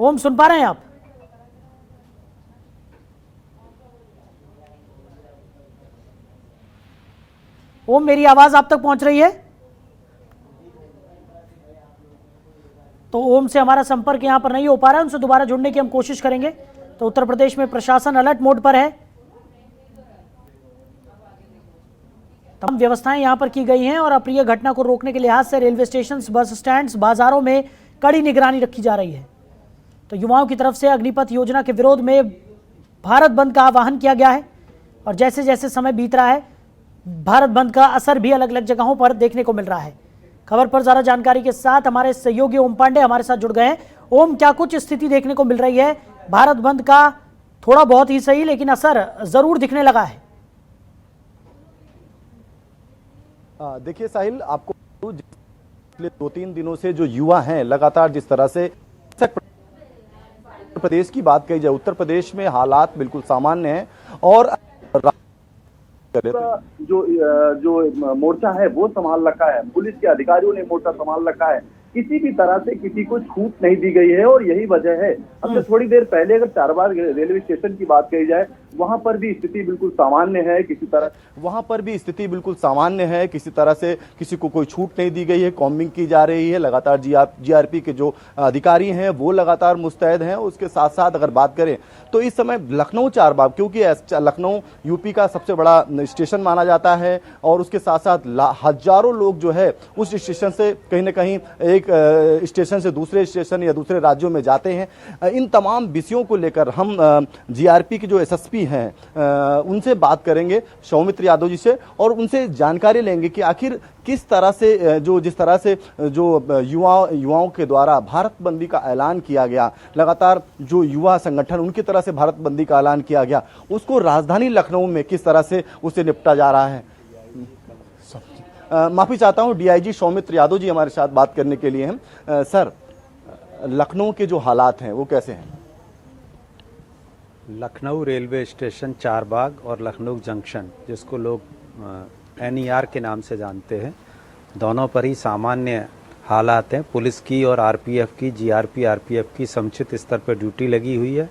ओम, सुन पा रहे हैं आप? ओम, मेरी आवाज आप तक पहुंच रही है? तो ओम से हमारा संपर्क यहां पर नहीं हो पा रहा है, उनसे दोबारा जुड़ने की हम कोशिश करेंगे। तो उत्तर प्रदेश में प्रशासन अलर्ट मोड पर है, तमाम व्यवस्थाएं यहां पर की गई हैं और अप्रिय घटना को रोकने के लिहाज से रेलवे स्टेशन, बस स्टैंड, बाजारों में कड़ी निगरानी रखी जा रही है। तो युवाओं की तरफ से अग्निपथ योजना के विरोध में भारत बंद का आह्वान किया गया है और जैसे जैसे समय बीत रहा है भारत बंद का असर भी अलग अलग जगहों पर देखने को मिल रहा है। खबर पर ज्यादा जानकारी के साथ हमारे सहयोगी ओम पांडे हमारे साथ जुड़ गए हैं। ओम, क्या कुछ स्थिति देखने को मिल रही है? भारत बंद का थोड़ा बहुत ही सही लेकिन असर जरूर दिखने लगा है। देखिए साहिल, आपको पिछले 2-3 दिनों से जो युवा हैं लगातार जिस तरह से उत्तर प्रदेश की बात कही जाए, उत्तर प्रदेश में हालात बिल्कुल सामान्य हैं और जो मोर्चा है वो संभाल रखा है, पुलिस के अधिकारियों ने मोर्चा संभाल रखा है, किसी भी तरह से किसी को छूट नहीं दी गई है और यही वजह है। अब से थोड़ी देर पहले अगर चारबाग रेलवे स्टेशन की बात कही जाए, वहां पर भी स्थिति बिल्कुल सामान्य है, किसी तरह से किसी को कोई छूट नहीं दी गई है, कॉम्बिंग की जा रही है, लगातार जीआरपी के जो अधिकारी हैं वो लगातार मुस्तैद हैं। उसके साथ साथ अगर बात करें तो इस समय लखनऊ चारबाग, क्योंकि लखनऊ यूपी का सबसे बड़ा स्टेशन माना जाता है और उसके साथ साथ हजारों लोग जो है उस स्टेशन से कहीं ना कहीं एक स्टेशन से दूसरे स्टेशन या दूसरे राज्यों में जाते हैं। इन तमाम विषयों को लेकर हम जीआरपी के जो एसएसपी हैं उनसे बात करेंगे, सौमित्र यादव जी से, और उनसे जानकारी लेंगे कि आखिर किस तरह से जिस तरह से युवाओं के द्वारा भारत बंदी का ऐलान किया गया, लगातार जो युवा संगठन उनकी तरह से भारत बंदी का ऐलान किया गया, उसको राजधानी लखनऊ में किस तरह से उसे निपटा जा रहा है। माफी चाहता हूं, डीआईजी सौमित्र यादव जी हमारे साथ बात करने के लिए हैं। सर, लखनऊ के जो हालात हैं वो कैसे हैं? लखनऊ रेलवे स्टेशन चारबाग और लखनऊ जंक्शन, जिसको लोग NER के नाम से जानते हैं, दोनों पर ही सामान्य हालात हैं। पुलिस की और आरपीएफ की, जीआरपी आरपीएफ की समुचित स्तर पर ड्यूटी लगी हुई है।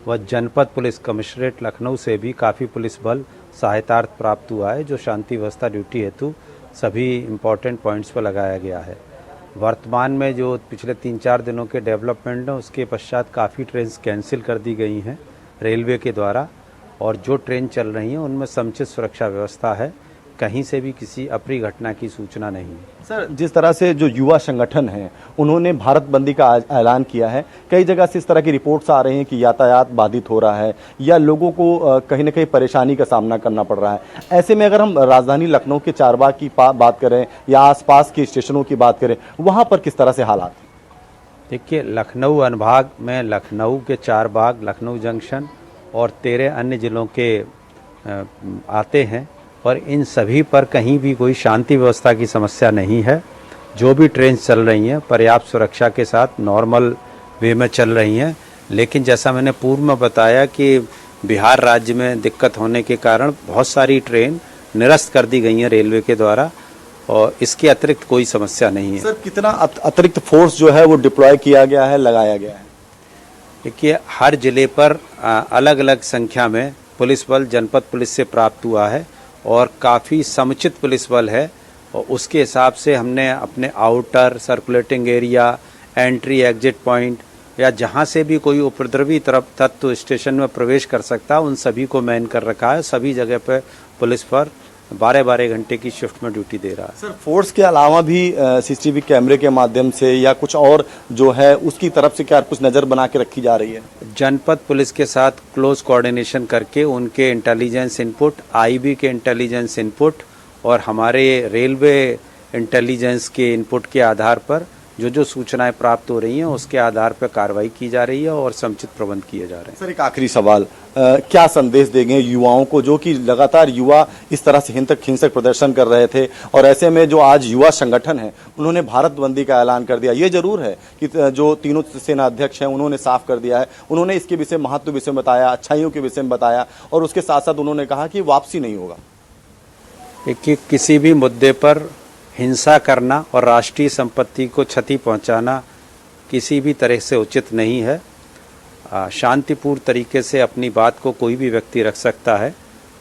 वह जनपद पुलिस कमिश्नरेट लखनऊ से भी काफ़ी पुलिस बल सहायतार्थ प्राप्त हुआ है, जो शांति व्यवस्था ड्यूटी हेतु सभी इम्पोर्टेंट पॉइंट्स पर लगाया गया है। वर्तमान में जो पिछले 3-4 दिनों के डेवलपमेंट हैं उसके पश्चात काफ़ी ट्रेन कैंसिल कर दी गई हैं रेलवे के द्वारा, और जो ट्रेन चल रही हैं उनमें समुचित सुरक्षा व्यवस्था है, कहीं से भी किसी अप्रिय घटना की सूचना नहीं है। सर, जिस तरह से जो युवा संगठन हैं उन्होंने भारत बंदी का ऐलान किया है, कई जगह से इस तरह की रिपोर्ट्स आ रही हैं कि यातायात बाधित हो रहा है या लोगों को कहीं ना कहीं परेशानी का सामना करना पड़ रहा है। ऐसे में अगर हम राजधानी लखनऊ के चारबाग की बात करें या आसपास के स्टेशनों की बात करें, वहाँ पर किस तरह से हालात? देखिए, लखनऊ अनुभाग में लखनऊ के चारबाग, लखनऊ जंक्शन और 13 अन्य जिलों के आते हैं और इन सभी पर कहीं भी कोई शांति व्यवस्था की समस्या नहीं है। जो भी ट्रेन चल रही हैं पर्याप्त सुरक्षा के साथ नॉर्मल वे में चल रही हैं। लेकिन जैसा मैंने पूर्व में बताया कि बिहार राज्य में दिक्कत होने के कारण बहुत सारी ट्रेन निरस्त कर दी गई हैं रेलवे के द्वारा, और इसके अतिरिक्त कोई समस्या नहीं है। सर, कितना अतिरिक्त फोर्स जो है वो डिप्लॉय किया गया है, लगाया गया है? देखिए, हर जिले पर अलग अलग संख्या में पुलिस बल जनपद पुलिस से प्राप्त हुआ है और काफ़ी समुचित पुलिस बल है, और उसके हिसाब से हमने अपने outer circulating area, entry exit point या जहां से भी कोई उपद्रवी तरफ तत्व स्टेशन में प्रवेश कर सकता है उन सभी को मैन कर रखा है। सभी जगह पर पुलिस पर 12-12 घंटे की शिफ्ट में ड्यूटी दे रहा है। सर, फोर्स के अलावा भी सीसीटीवी कैमरे के माध्यम से या कुछ और जो है उसकी तरफ से क्या कुछ नज़र बना के रखी जा रही है? जनपद पुलिस के साथ क्लोज कोऑर्डिनेशन करके उनके इंटेलिजेंस इनपुट, आईबी के इंटेलिजेंस इनपुट और हमारे रेलवे इंटेलिजेंस के इनपुट के आधार पर जो सूचनाएं प्राप्त हो रही हैं उसके आधार पर कार्रवाई की जा रही है और समुचित प्रबंध किए जा रहे हैं। सर, एक आखिरी सवाल, क्या संदेश देंगे युवाओं को, जो कि लगातार युवा इस तरह से हिंसक प्रदर्शन कर रहे थे और ऐसे में जो आज युवा संगठन है उन्होंने भारत बंदी का ऐलान कर दिया। ये जरूर है कि जो तीनों सेना अध्यक्ष हैं उन्होंने साफ कर दिया है, उन्होंने इसके विषय महत्व विषय में बताया, अच्छाइयों के विषय में बताया और उसके साथ साथ उन्होंने कहा कि वापसी नहीं होगा। कि किसी भी मुद्दे पर हिंसा करना और राष्ट्रीय संपत्ति को क्षति पहुंचाना किसी भी तरह से उचित नहीं है। शांतिपूर्ण तरीके से अपनी बात को कोई भी व्यक्ति रख सकता है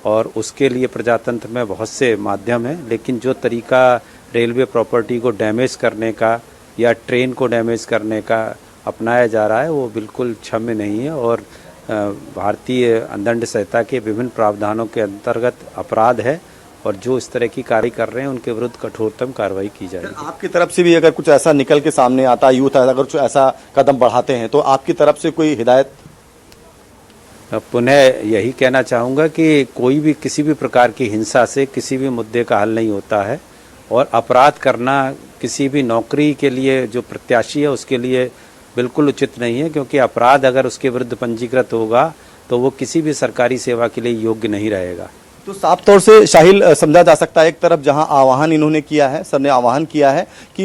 और उसके लिए प्रजातंत्र में बहुत से माध्यम हैं, लेकिन जो तरीका रेलवे प्रॉपर्टी को डैमेज करने का या ट्रेन को डैमेज करने का अपनाया जा रहा है वो बिल्कुल क्षम्य नहीं है और भारतीय दंड संहिता के विभिन्न प्रावधानों के अंतर्गत अपराध है और जो इस तरह की कार्य कर रहे हैं उनके विरुद्ध कठोरतम कार्रवाई की जाएगी। आपकी तरफ से भी अगर कुछ ऐसा निकल के सामने आता है, यूथ अगर कुछ ऐसा कदम बढ़ाते हैं तो आपकी तरफ से कोई हिदायत? पुनः यही कहना चाहूँगा कि कोई भी किसी भी प्रकार की हिंसा से किसी भी मुद्दे का हल नहीं होता है और अपराध करना किसी भी नौकरी के लिए जो प्रत्याशी है उसके लिए बिल्कुल उचित नहीं है, क्योंकि अपराध अगर उसके विरुद्ध पंजीकृत होगा तो वो किसी भी सरकारी सेवा के लिए योग्य नहीं रहेगा। तो साफ तौर से शाहिल समझा जा सकता है, एक तरफ जहां आह्वान इन्होंने किया है, सर ने आह्वान किया है कि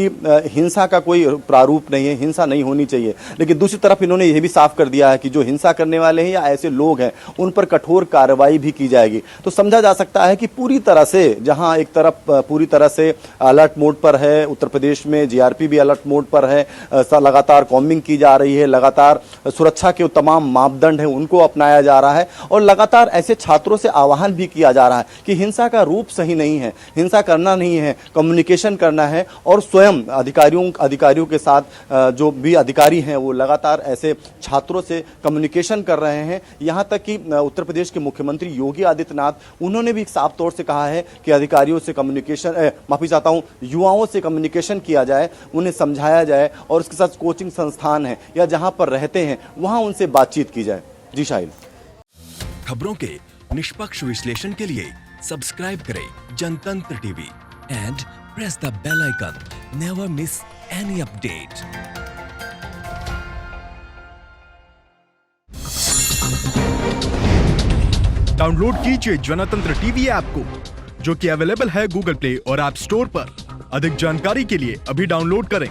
हिंसा का कोई प्रारूप नहीं है, हिंसा नहीं होनी चाहिए, लेकिन दूसरी तरफ इन्होंने यह भी साफ कर दिया है कि जो हिंसा करने वाले हैं या ऐसे लोग हैं उन पर कठोर कार्रवाई भी की जाएगी। तो समझा जा सकता है कि पूरी तरह से जहां एक तरफ पूरी तरह से अलर्ट मोड पर है, उत्तर प्रदेश में जीआरपी भी अलर्ट मोड पर है, लगातार कॉम्बिंग की जा रही है, लगातार सुरक्षा के तमाम मापदंड हैं उनको अपनाया जा रहा है और लगातार ऐसे छात्रों से आह्वान भी किया जा रहा है कि हिंसा का रूप सही नहीं है, हिंसा करना नहीं है, कम्युनिकेशन करना है और स्वयं अधिकारियों के साथ जो भी अधिकारी हैं वो लगातार ऐसे छात्रों से कम्युनिकेशन कर रहे हैं। यहां तक कि उत्तर प्रदेश के मुख्यमंत्री योगी आदित्यनाथ उन्होंने भी साफ तौर से कहा है कि अधिकारियों से कम्युनिकेशन माफी चाहता हूं युवाओं से कम्युनिकेशन किया जाए, उन्हें समझाया जाए और उसके साथ कोचिंग संस्थान है या जहां पर रहते हैं वहां उनसे बातचीत की जाए। जी शाहिल, खबरों के निष्पक्ष विश्लेषण के लिए सब्सक्राइब करें Jantantra TV and press the bell icon. Never miss any update. Download कीजिए जनतंत्र टीवी ऐप को, जो कि अवेलेबल है गूगल प्ले और ऐप स्टोर पर। अधिक जानकारी के लिए अभी डाउनलोड करें।